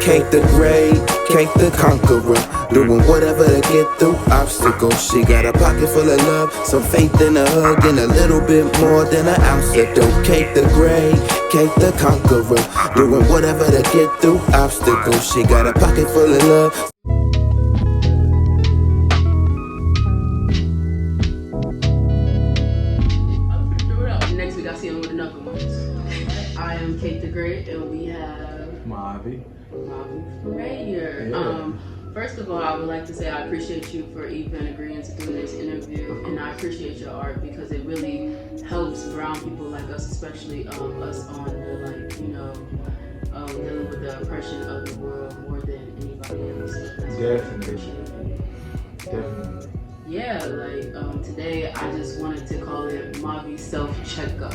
Cake the great, cake the conqueror. Doing whatever to get through obstacles. She got a pocket full of love, some faith in a hug, and a little bit more than an ounce of dope. Cake the great, cake the conqueror. Doing whatever to get through obstacles. She got a pocket full of love. Next week I see him with another one. I am Kate the Great, and we have Mavi. right here. Yeah. First of all, I would like to say I appreciate you for even agreeing to do this interview, and I appreciate your art because it really helps brown people like us, especially us on the dealing with the oppression of the world more than anybody else. That's Definitely. Yeah, today I just wanted to call it Mavi self-checkup.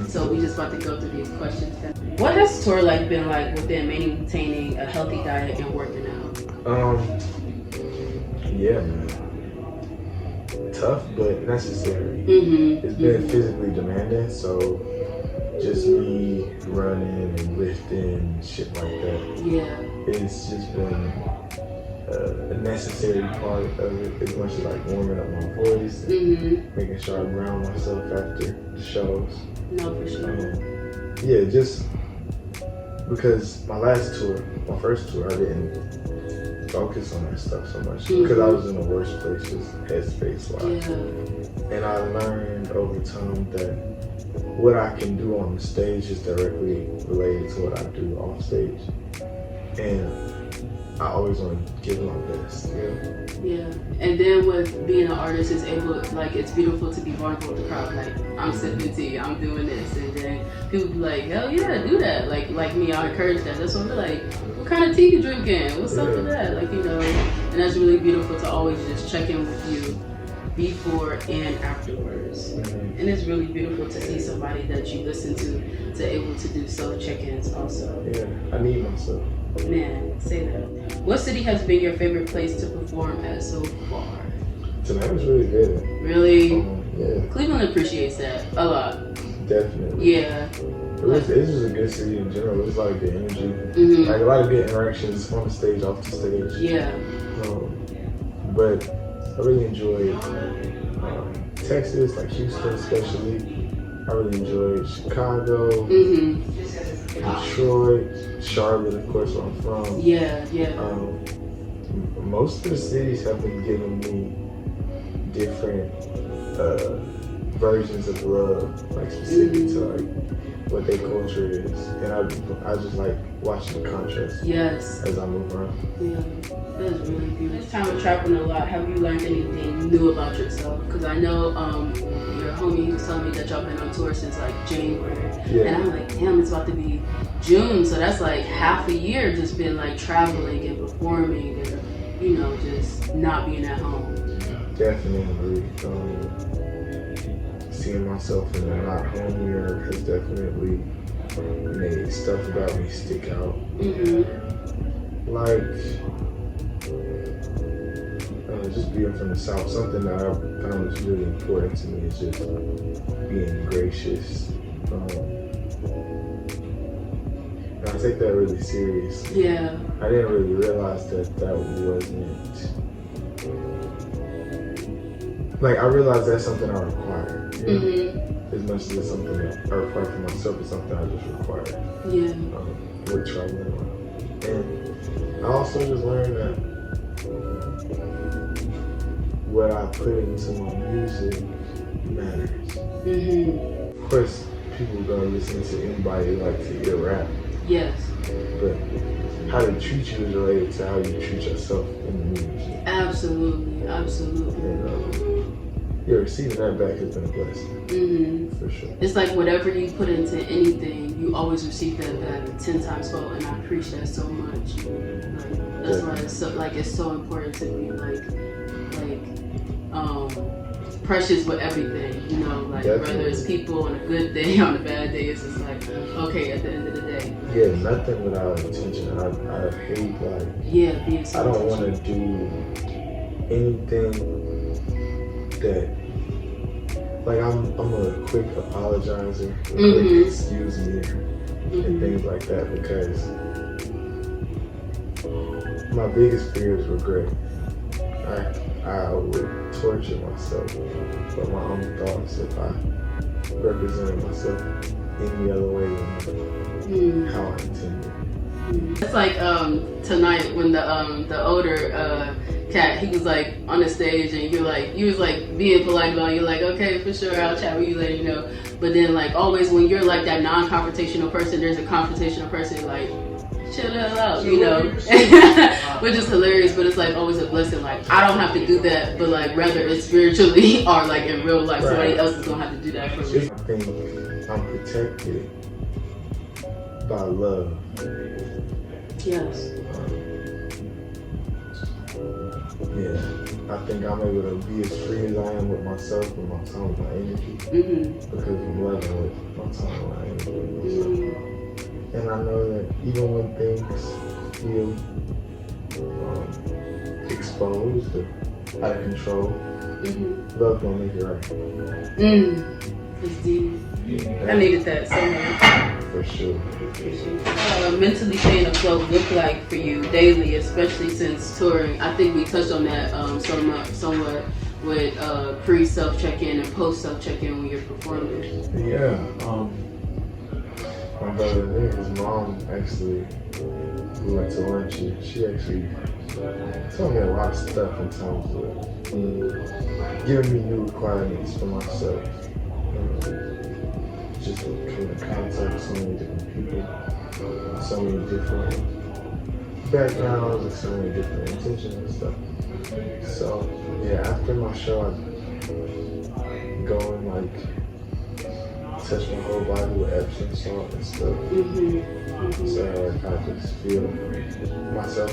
So we just about to go through these questions. What has tour life been like within maintaining a healthy diet and working out? Yeah, man. Tough, but necessary. It's been physically demanding, so just me running and lifting, shit like that. Yeah. It's just been a necessary part of it, as much as like warming up my voice and making sure I ground myself after the shows. No, for sure. Yeah, just because my first tour, I didn't focus on that stuff so much because I was in the worst places, headspace-wise. Yeah. And I learned over time that what I can do on the stage is directly related to what I do off stage. And I always want to give my best, Yeah, and then with being an artist, it's beautiful to be vulnerable with the crowd. Like, I'm sipping tea, I'm doing this, and then people be like, hell yeah, do that. Like me, I encourage that. That's why I'm like, what kind of tea you drinking? What's up with that? And that's really beautiful to always just check in with you before and afterwards. And it's really beautiful to see somebody that you listen to able to do self check-ins also. Yeah, I need myself. Man, say that. What city has been your favorite place to perform at so far? Tonight was really good. Really? Yeah. Cleveland appreciates that a lot. Definitely. Yeah. This is a good city in general. It was like the energy. Like a lot of good interactions on the stage, off the stage. Yeah. But I really enjoyed Texas, like Houston especially. I really enjoyed Chicago, Detroit, Charlotte, of course, where I'm from. Yeah. Most of the cities have been giving me different versions of love, like specific to like what their culture is, and I just like watching the contrast. Yes. As I move around. Yeah, that's really beautiful. This time of traveling a lot, have you learned anything new about yourself? Because I know your homie was telling me that y'all been on tour since like January, and I'm like, damn, it's about to be June, so that's like half a year just been like traveling and performing and just not being at home. Definitely. Seeing myself in the not home year has definitely made stuff about me stick out. Just being from the South, something that I found is really important to me is just being gracious. And I take that really seriously. Yeah. I didn't really realize that wasn't. Like, I realized that's something I require. As much as it's something that I require for myself, it's something I just require. Yeah. With traveling around. And I also just learned that what I put into my music matters. Of course, people are gonna listen to anybody who likes to hear rap. Yes. But how they treat you is related to how you treat yourself in the music. Absolutely. And receiving that back has been a blessing. For sure. It's like whatever you put into anything, you always receive that back 10 times fold, and I appreciate that so much. That's why it's so important to be precious with everything, whether it's people on a good day, on a bad day, it's just like, okay, at the end of the day. Yeah, nothing without intention. I hate being so I don't want to do anything that, I'm a quick apologizer, quick excuse me, and things like that, because my biggest fear is regret. I would torture myself by my own thoughts if I represented myself any other way than how I intended. It's like tonight when the older cat, he was like on the stage and you was like being polite about it. You're like, okay, for sure, I'll chat with you later, you know. But then like always when you're like that non-confrontational person, there's a confrontational person like chill the hell out, you know. Which is hilarious, but it's like always a blessing. Like I don't have to do that, but like rather it's spiritually or like in real life, somebody else is gonna have to do that for me. I think I'm protected by love. Yes. Yeah, I think I'm able to be as free as I am with myself, with my time, with my energy, because I'm loving with my time, my energy, with myself. And I know that even when things feel exposed or out of control, love gonna make it right. It's deep. Yeah, I needed that so much. for sure. Mentally staying afloat look like for you daily, especially since touring? I think we touched on that somewhat with pre self check-in and post self check-in when you're performing. Yeah, my brother Nick, his mom actually, we went to lunch and she actually told me a lot of stuff in terms of giving me new requirements for myself. Just coming in contact with so many different people, so many different backgrounds, and so many different intentions and stuff. So yeah, after my show, I go and like touch my whole body with Epsom salt and stuff. So like I just feel myself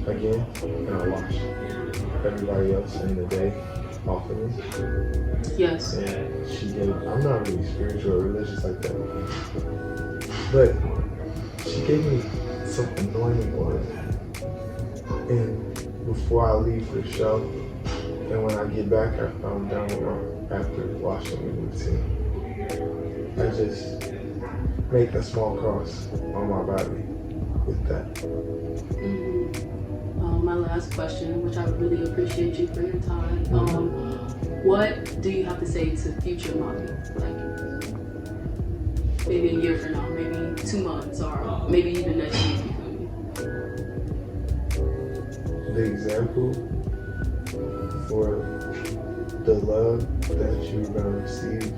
again, and I wash everybody else in the day off of me. Yes. And she gave, I'm not really spiritual or religious like that, but she gave me some anointing oil. And before I leave for the show, and when I get back after I'm done with after washing the routine, I just make a small cross on my body with that. My last question, which I really appreciate you for your time. What do you have to say to future Mavi? Like maybe a year from now, maybe 2 months, or maybe even next week. The example for the love that you're going to receive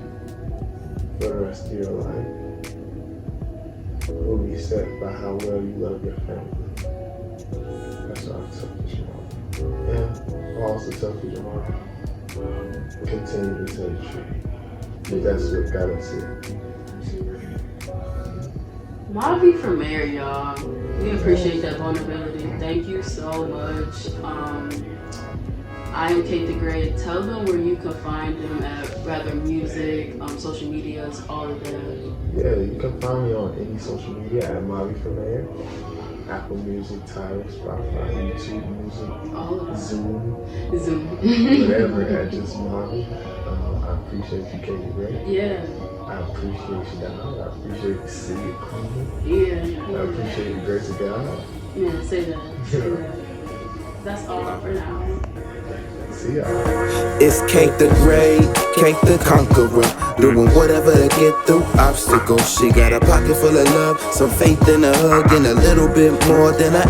for the rest of your life will be set by how well you love your family. That's what I tell future Mavi. And I also tell future Mavi, continue to tell the truth. But that's what got us here. Mavi for mayor, y'all. We appreciate that vulnerability. Thank you so much. I am Kate the Great. Tell them where you can find them at, rather music, social medias, all of that. Yeah, you can find me on any social media at Mavi for Mayor. Apple Music, Tidal, Spotify, YouTube Music, All of that. Zoom, whatever, at just Mavi. I appreciate you, Kate the Great. Yeah. I appreciate you, Dad. I appreciate the city of Cleveland. Yeah. I appreciate the grace of God. Yeah, say that. Say that. That's all for now. See y'all. It's Kate the Great, Kate the Conqueror, doing whatever to get through obstacles. She got a pocket full of love, some faith in a hug, and a little bit more than a